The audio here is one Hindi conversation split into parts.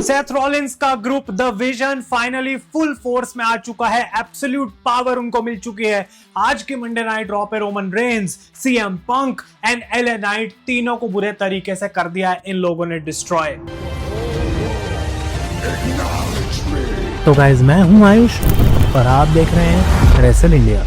सेथ रॉलिंस का group the vision finally full force में आ चुका है। एब्सोल्यूट पावर उनको मिल चुकी है। आज के मंडे नाइट रॉ पे Roman Reigns, CM Punk and LA night तीनों को बुरे तरीके से कर दिया है इन लोगों ने डिस्ट्रॉय। तो गाइज मैं हूं आयुष और आप देख रहे हैं रेसल इंडिया।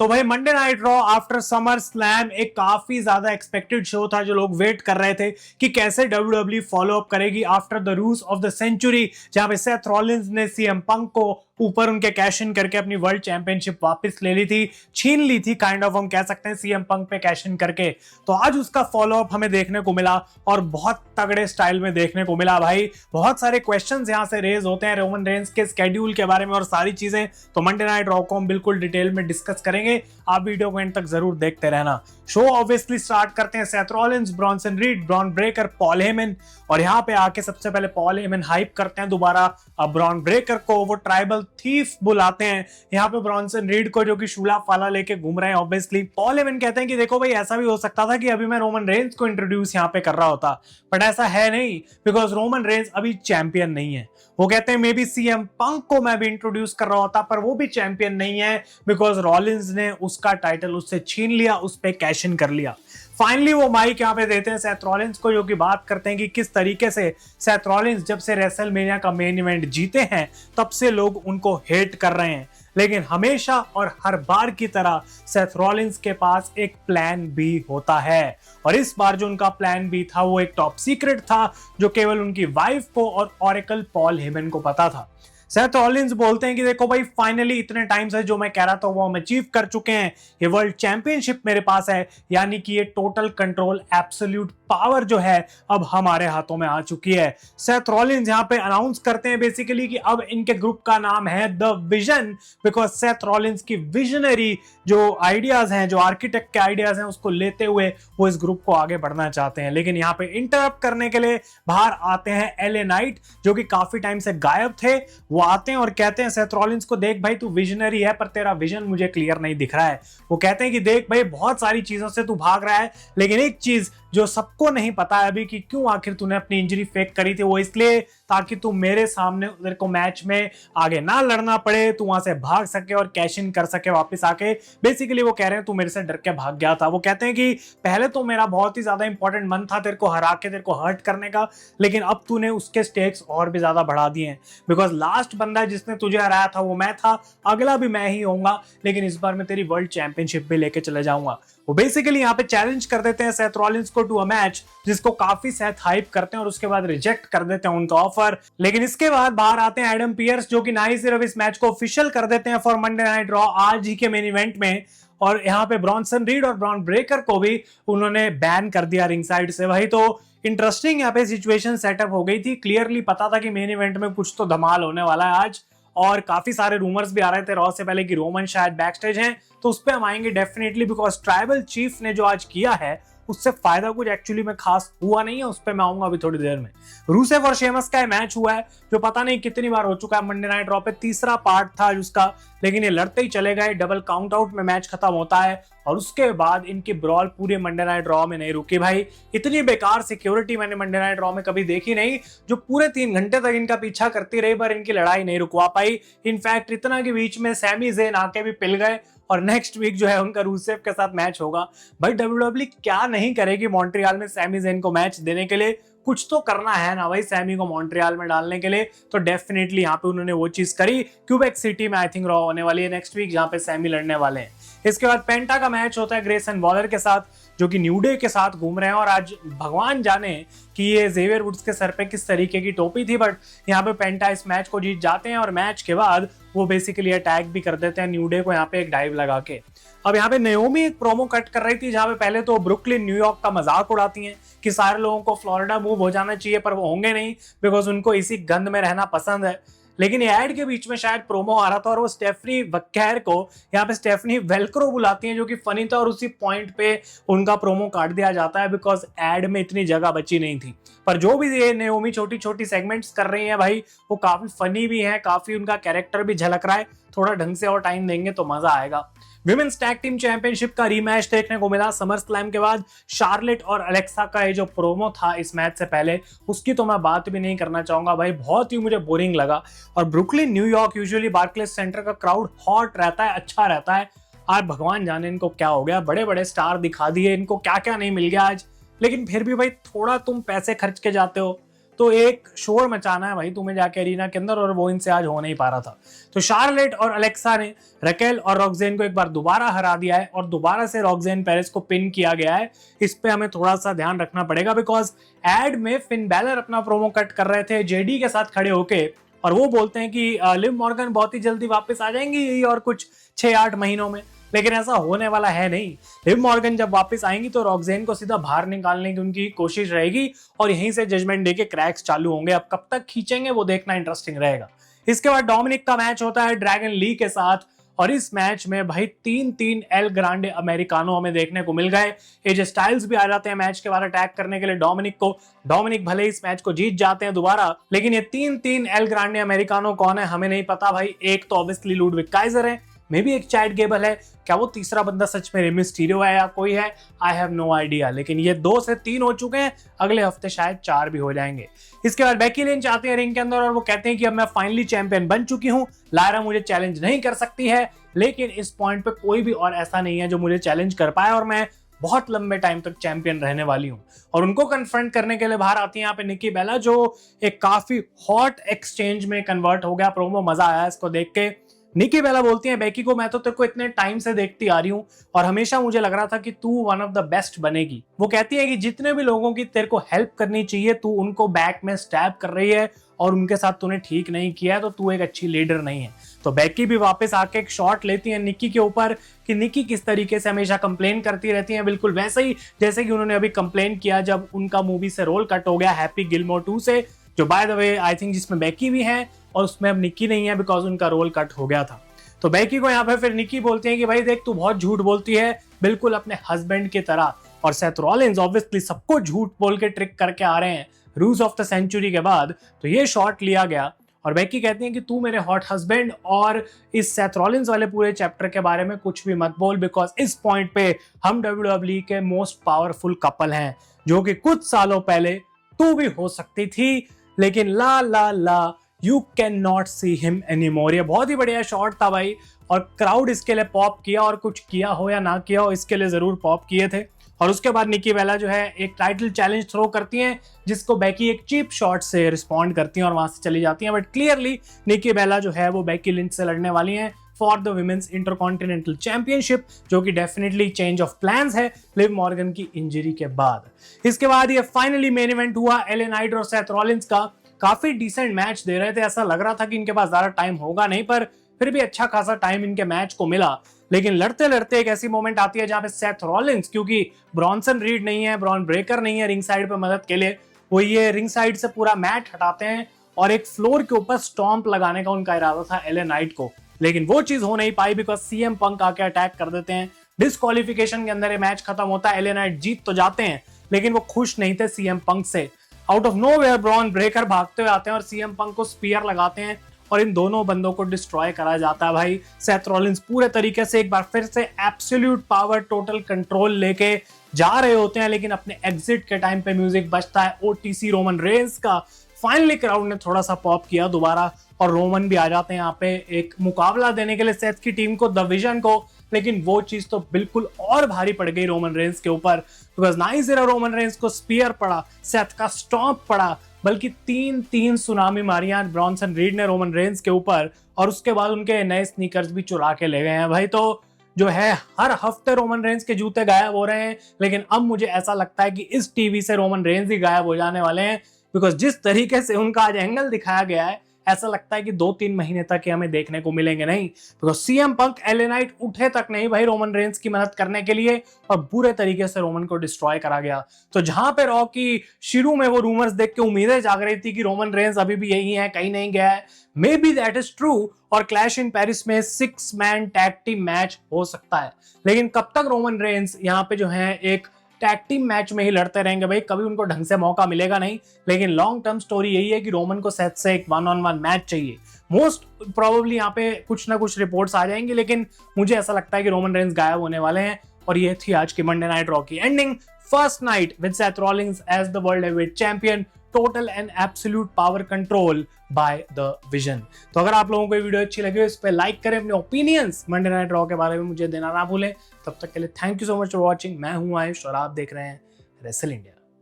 तो भाई Monday night raw after summer slam एक काफी ज्यादा एक्सपेक्टेड शो था जो लोग वेट कर रहे थे कि कैसे डब्ल्यूडब्ल्यू फॉलो अप करेगी आफ्टर द रूस ऑफ द सेंचुरी, जहां पे सेथ रॉलिंस ने सीएम पंक को ऊपर उनके कैश इन करके अपनी वर्ल्ड चैंपियनशिप वापस ले ली थी, छीन ली थी काइंड ऑफ, हम कह सकते हैं सीएम पंक पे कैश इन करके। तो आज उसका फॉलो अप हमें देखने को मिला और बहुत तगड़े स्टाइल में देखने को मिला भाई। बहुत सारे क्वेश्चंस यहां से रेज होते हैं रोमन रेंस के स्केड्यूल के बारे में और सारी चीजें, तो मंडे नाइट रॉ को हम बिल्कुल डिटेल में डिस्कस करेंगे। आप वीडियो को एंड तक जरूर देखते रहना। शो ऑब्वियसली स्टार्ट करते हैं Seth Rollins, Bronson read, Bron Breakker, Paul Heyman, और यहाँ पे आके सबसे पहले पॉल हेमन हाइप करते हैं दोबारा अब ब्रॉन ब्रेकर को, वो ट्राइबल थीफ बुलाते हैं यहाँ पे ब्रॉन्सन रीड को जो कि शूला फाला लेके घूम रहे हैं। ऑब्वियसली पॉल हेमन कहते हैं कि देखो भाई ऐसा भी हो सकता था कि अभी मैं रोमन रेंस को इंट्रोड्यूस यहाँ पे कर रहा होता, बट ऐसा है नहीं बिकॉज रोमन रेंस अभी चैंपियन नहीं है। वो कहते हैं मे बी सीएम पंक को मैं भी इंट्रोड्यूस कर रहा होता पर वो भी चैंपियन नहीं है बिकॉज रॉलिंस ने उसका टाइटल उससे छीन लिया, उस पे कैश इन कर लिया। फाइनली वो माइक यहाँ पे देते हैं सेथ रॉलिंस को, जो कि बात करते हैं कि किस तरीके से सेथ रॉलिंस जब से रेसलमेनिया का मेन इवेंट जीते हैं तब से लोग उनको हेट कर रहे हैं, लेकिन हमेशा और हर बार की तरह सेथ रॉलिंस के पास एक प्लान बी होता है। और इस बार जो उनका प्लान बी था वो एक टॉप सीक्रेट था जो केवल उनकी वाइफ को और ऑरेकल पॉल हेमन को पता था। सेथ रॉलिंस बोलते हैं कि देखो भाई फाइनली इतने टाइम से जो मैं कह रहा था वो हम अचीव कर चुके हैं। ये वर्ल्ड चैंपियनशिप मेरे पास है, यानी कि ये टोटल कंट्रोल, एब्सोल्यूट पावर जो है अब हमारे हाथों में आ चुकी है। सेथ रॉलिंस यहाँ पे अनाउंस करते हैं बेसिकली कि अब इनके ग्रुप का नाम है the vision, because Seth Rollins की विजनरी जो आइडियाज हैं, जो आर्किटेक्ट के आइडियाज हैं, उसको लेते हुए वो इस ग्रुप को आगे बढ़ना चाहते हैं। लेकिन यहाँ पे इंटरप्ट करने के लिए बाहर आते हैं एलए नाइट जो कि काफी टाइम से गायब थे। वो आते हैं और कहते हैं सेथ रॉलिंस को, देख भाई तू विजनरी है पर तेरा विजन मुझे क्लियर नहीं दिख रहा है। वो कहते हैं कि देख भाई बहुत सारी चीजों से तू भाग रहा है, लेकिन एक चीज जो सबको नहीं पता है अभी कि क्यों आखिर तूने अपनी इंजरी फेक करी थी, वो इसलिए ताकि तू मेरे सामने तेरे को मैच में आगे ना लड़ना पड़े, तू वहां से भाग सके और कैश इन कर सके वापस आके। बेसिकली वो कह रहे हैं तू मेरे से डर के भाग गया था। वो कहते हैं कि पहले तो मेरा बहुत ही ज्यादा इंपॉर्टेंट मन था तेरे को हरा के तेरे को हर्ट करने का, लेकिन अब तूने उसके स्टेक्स और भी ज्यादा बढ़ा दिए हैं बिकॉज लास्ट बंदा जिसने तुझे हराया था वो मैं था, अगला भी मैं ही होऊंगा, लेकिन इस बार मैं तेरी वर्ल्ड चैंपियनशिप भी लेके चले जाऊंगा। वो बेसिकली यहाँ पे चैलेंज कर देते हैं सेथ रॉलिंस को टू अ मैच, जिसको काफी सेथ हाइप करते हैं और उसके बाद रिजेक्ट कर देते हैं उनका ऑफर। लेकिन इसके बाद बाहर आते हैं एडम पियर्स जो कि ना ही सिर्फ इस मैच को ऑफिशियल कर देते हैं फॉर मंडे नाइट रॉ आज ही के मेन इवेंट में, और यहाँ पे ब्रॉन्सन रीड और ब्रॉन ब्रेकर को भी उन्होंने बैन कर दिया रिंग साइड से। वही तो इंटरेस्टिंग यहाँ पे सिचुएशन सेटअप हो गई थी। क्लियरली पता था कि मेन इवेंट में कुछ तो धमाल होने वाला है आज, और काफी सारे रूमर्स भी आ रहे थे रॉ से पहले कि रोमन शायद बैकस्टेज हैं, तो उस पर हम आएंगे डेफिनेटली बिकॉज ट्राइबल चीफ ने जो आज किया है उससे फायदा कुछ एक्चुअली में खास हुआ नहीं है, उस पर मैं आऊंगा अभी थोड़ी देर में। रूसेफ और शेमस का मैच हुआ है जो पता नहीं कितनी बार हो चुका है मंडे नाइट रॉ पे, तीसरा पार्ट था उसका, लेकिन ये लड़ते ही चले गए, डबल काउंट आउट में मैच खत्म होता है और उसके बाद इनकी ब्रॉल पूरे मंडे नाइट रॉ में नहीं रुकी भाई। इतनी बेकार सिक्योरिटी मैंने मंडे नाइट रॉ में कभी देखी नहीं, जो पूरे 3 घंटे तक इनका पीछा करती रही पर इनकी लड़ाई नहीं रुकवा पाई। इनफैक्ट इतना के बीच में सैमी ज़ेन आके भी पिल गए और नेक्स्ट वीक जो है उनका रूसेफ के साथ मैच होगा। भाई डब्ल्यूडब्ल्यू क्या नहीं करेगी मॉन्ट्रियल में सैमी ज़ेन को मैच देने के लिए, कुछ तो करना है ना भाई सैमी को मॉन्ट्रियल में डालने के लिए, तो डेफिनेटली यहाँ पे उन्होंने वो चीज करी। क्यूबेक सिटी में आई थिंक रॉ होने वाली है नेक्स्ट वीक जहाँ पे सैमी लड़ने वाले हैं। इसके बाद पेंटा का मैच होता है ग्रेसन वॉलर के साथ जो कि न्यू डे के साथ घूम रहे हैं, और आज भगवान जाने कि ये जेवियर वुड्स के सर पे किस तरीके की टोपी थी, बट यहाँ पे पेंटा इस मैच को जीत जाते हैं और मैच के बाद वो बेसिकली अटैक भी कर देते हैं न्यू डे को यहाँ पे एक डाइव लगा के। अब यहाँ पे नाओमी एक प्रोमो कट कर रही थी जहाँ पे पहले तो ब्रुकलिन न्यूयॉर्क का मजाक उड़ाती हैं कि सारे लोगों को फ्लोरिडा मूव हो जाना चाहिए, पर वो होंगे नहीं बिकॉज उनको इसी गंद में रहना पसंद है। लेकिन एड के बीच में शायद प्रोमो आ रहा था और वो स्टेफनी वक्केर को यहाँ पे स्टेफनी वेल्क्रो बुलाती हैं जो कि फनी था, और उसी पॉइंट पे उनका प्रोमो काट दिया जाता है बिकॉज एड में इतनी जगह बची नहीं थी। पर जो भी ये नाओमी छोटी छोटी सेगमेंट्स कर रही है भाई वो काफी फनी भी है, काफी उनका कैरेक्टर भी झलक रहा है, थोड़ा ढंग से और टाइम देंगे तो मजा आएगा। विमेंस टैग टीम चैंपियनशिप का रीमैच देखने को मिला समर स्लैम के बाद। शार्लेट और अलेक्सा का ये जो प्रोमो था इस मैच से पहले, उसकी तो मैं बात भी नहीं करना चाहूंगा भाई, बहुत ही मुझे बोरिंग लगा। और Brooklyn New York usually Barclays centre का क्राउड हॉट रहता है, अच्छा रहता है। आज भगवान जाने इनको क्या हो गया, बड़े बड़े स्टार दिखा दिए, इनको क्या क्या नहीं मिल गया आज। लेकिन फिर भी भाई थोड़ा तुम पैसे खर्च के जाते हो तो एक शोर मचाना है भाई तुम्हें जाके एरिना के अंदर, और वो इनसे आज हो नहीं पा रहा था। तो शार्लेट और अलेक्सा ने रकेल और रॉक्सेन को एक बार दोबारा हरा दिया है और दोबारा से रॉक्सेन पेरेस को पिन किया गया है। इस पे हमें थोड़ा सा ध्यान रखना पड़ेगा, बिकॉज एड में फिन बैलर अपना प्रोमो कट कर रहे थे जेडी के साथ खड़े होके, और वो बोलते हैं कि लिव मॉर्गन बहुत ही जल्दी वापस आ जाएंगी और कुछ 6-8 महीनों में। लेकिन ऐसा होने वाला है नहीं। लिव मॉर्गन जब वापस आएंगी तो रॉक्सेन को सीधा बाहर निकालने की उनकी कोशिश रहेगी और यहीं से जजमेंट डे के क्रैक्स चालू होंगे। अब कब तक खींचेंगे वो देखना इंटरेस्टिंग रहेगा। इसके बाद डोमिनिक का मैच होता है ड्रैगन ली के साथ, और इस मैच में भाई 3-3 एल ग्रांडे अमेरिकानो हमें देखने को मिल गए। एजे स्टाइल्स भी आ जाते हैं मैच के बाद अटैक करने के लिए डोमिनिक को। डोमिनिक भले इस मैच को जीत जाते हैं दोबारा, लेकिन ये 3-3 एल ग्रांडे अमेरिकानो कौन है हमें नहीं पता भाई। एक तो ऑब्वियसली लुडविग काइजर है, मे बी एक चैट गेबल है, क्या वो तीसरा बंदा सच में रे मिस्टीरियो है या कोई है, आई हैव नो आइडिया। लेकिन ये 2 से 3 हो चुके हैं, अगले हफ्ते शायद 4 भी हो जाएंगे। इसके बाद बेकी लिंच आते हैं रिंग के अंदर और वो कहते हैं कि अब मैं फाइनली चैंपियन बन चुकी हूं, लायरा मुझे चैलेंज नहीं कर सकती है। लेकिन इस पॉइंट पे कोई भी और ऐसा नहीं है जो मुझे चैलेंज कर पाए, और मैं बहुत लंबे टाइम तक चैंपियन रहने वाली हूं। और उनको कन्फ्रंट करने के लिए बाहर आती है यहाँ पे निकी बेला, जो एक काफी हॉट एक्सचेंज में कन्वर्ट हो गया। प्रोमो मजा आया इसको देख के। निकी बेला बोलती है बेकी को, मैं तो तेरे को इतने टाइम से देखती आ रही हूँ और हमेशा मुझे लग रहा था कि तू वन ऑफ द बेस्ट बनेगी। वो कहती है कि जितने भी लोगों की तेरे को हेल्प करनी चाहिए तू उनको बैक में स्टैब कर रही है और उनके साथ तूने ठीक नहीं किया है, तो तू एक अच्छी लीडर नहीं है। तो बेकी भी वापस आके एक शॉट लेती है निकी के ऊपर कि निकी किस तरीके से हमेशा कंप्लेन करती रहती है, बिल्कुल वैसे ही जैसे कि उन्होंने अभी कंप्लेन किया जब उनका मूवी से रोल कट हो गया हैप्पी गिलमोर 2 से, जो by the way I think जिसमें बेकी भी है और उसमें अब निकी नहीं है बिकॉज उनका रोल कट हो गया था। तो बेकी को यहाँ पे फिर निकी बोलती है कि भाई देख तू बहुत झूठ बोलती है, बिल्कुल अपने हस्बैंड की तरह। और सेथ रॉलिंस ऑब्वियसली सबको झूठ बोल के ट्रिक करके आ रहे हैं रूज ऑफ द सेंचुरी के बाद। तो ये शॉट लिया गया और बेकी कहती है कि तू मेरे हॉट हस्बैंड और इस सेथ रॉलिंस वाले पूरे चैप्टर के बारे में कुछ भी मत बोल, बिकॉज इस पॉइंट पे हम WWE के मोस्ट पावरफुल कपल हैं, जो कि कुछ सालों पहले तू भी हो सकती थी, लेकिन la la la you can not see him anymore. ये बहुत ही बढ़िया शॉट था भाई, और क्राउड इसके लिए पॉप किया, और कुछ किया हो या ना किया हो इसके लिए जरूर पॉप किए थे। और उसके बाद निकी बेला जो है एक टाइटल चैलेंज थ्रो करती हैं, जिसको बेकी एक चीप शॉट से रिस्पॉन्ड करती हैं और वहां से चली जाती हैं। बट क्लियरली निकी बेला जो है वो बेकी लिंच से लड़ने वाली हैं for the women's intercontinental championship, जो कि डेफिनेटली चेंज ऑफ प्लान्स है लिव मॉर्गन की इंजरी के बाद। इसके बाद ये फाइनली मेन इवेंट हुआ एले नाइट और सेथ रॉलिंस का। काफी डिसेंट मैच दे रहे थे, ऐसा लग रहा था कि इनके पास ज्यादा टाइम होगा नहीं, पर फिर भी अच्छा खासा टाइम इनके मैच को मिला। लेकिन लड़ते लड़ते एक ऐसी मोमेंट आती है जहां पे सेथ रॉलिंस, क्योंकि ब्रॉन्सन रीड नहीं है, ब्रॉन ब्रेकर नहीं है रिंग साइड पे मदद के लिए, वो ये रिंग साइड से पूरा मैट हटाते हैं और एक फ्लोर के ऊपर स्टॉम्प लगाने का उनका इरादा था एले नाइट को। लेकिन वो चीज हो नहीं पाई बिकॉज सीएम पंक आके अटैक कर देते हैं। डिस्क्वालिफिकेशन के अंदर ये मैच खत्म होता है, एले नाइट जीत तो जाते हैं लेकिन वो खुश नहीं थे सीएम पंक से। Out of nowhere Bron Breakker भागते हुए आते हैं और सीएम पंक को स्पीयर लगाते हैं और इन दोनों बंदों को डिस्ट्रॉय करा जाता है भाई। सेथ रॉलिंस पूरे तरीके से एक बार फिर से एब्सोल्यूट पावर टोटल कंट्रोल लेके जा रहे होते हैं, लेकिन अपने एग्जिट के टाइम पे म्यूजिक बजता है ओटीसी रोमन रेंस का। फाइनली क्राउड ने थोड़ा सा पॉप किया दोबारा और रोमन भी आ जाते हैं यहाँ पे एक मुकाबला देने के लिए सेथ की टीम को, द विजन को। लेकिन वो चीज तो बिल्कुल और भारी पड़ गई रोमन रेंस के ऊपर, बिकॉज ना ही सिर्फ रोमन रेंस को स्पीयर पड़ा, सेथ का स्टॉम्प पड़ा, बल्कि 3 सुनामी मारियां ब्रॉन्सन रीड ने रोमन रेंस के ऊपर, और उसके बाद उनके नए स्नीकर्स भी चुरा के ले गए हैं भाई। तो जो है हर हफ्ते रोमन रेंस के जूते गायब हो रहे हैं, लेकिन अब मुझे ऐसा लगता है कि इस टीवी से रोमन रेंस ही गायब हो जाने वाले हैं, बिकॉज जिस तरीके से उनका आज एंगल दिखाया गया है ऐसा लगता है कि 2-3 महीने तक ये हमें देखने को मिलेंगे नहीं, because CM Punk LA Knight उठे तक नहीं भाई रोमन रेंस की मदद करने के लिए, और बुरे तरीके से रोमन को डिस्ट्रॉय करा गया। तो जहां पे रॉ की शुरू में वो रूमर्स देख के उम्मीदें जाग रही थी कि रोमन रेंस अभी भी यही है, कहीं नहीं गया है, may be that is true, और क्लैश इन पेरिस में 6 मैन टैग टीम मैच हो सकता है। लेकिन कब तक रोमन रेंस यहाँ पे जो है एक टैग टीम मैच में ही लड़ते रहेंगे भाई, कभी उनको ढंग से मौका मिलेगा नहीं। लेकिन लॉन्ग टर्म स्टोरी यही है कि रोमन को सेथ से एक 1-on-1 मैच चाहिए। मोस्ट प्रोबेबली यहाँ पे कुछ ना कुछ रिपोर्ट्स आ जाएंगे, लेकिन मुझे ऐसा लगता है कि रोमन रेंस गायब होने वाले हैं। और ये थी आज की मंडे नाइट रॉ की एंडिंग। First night with Seth Rollins as the world heavyweight champion, total and absolute power control by the vision. तो अगर आप लोगों को ये वीडियो अच्छी लगी हो, इस पे लाइक करें, अपने ओपिनियंस मंडे नाइट रॉ के बारे में मुझे देना ना भूलें। तब तक के लिए thank you so much for watching. मैं हूं आयुष और आप देख रहे हैं रेसल इंडिया।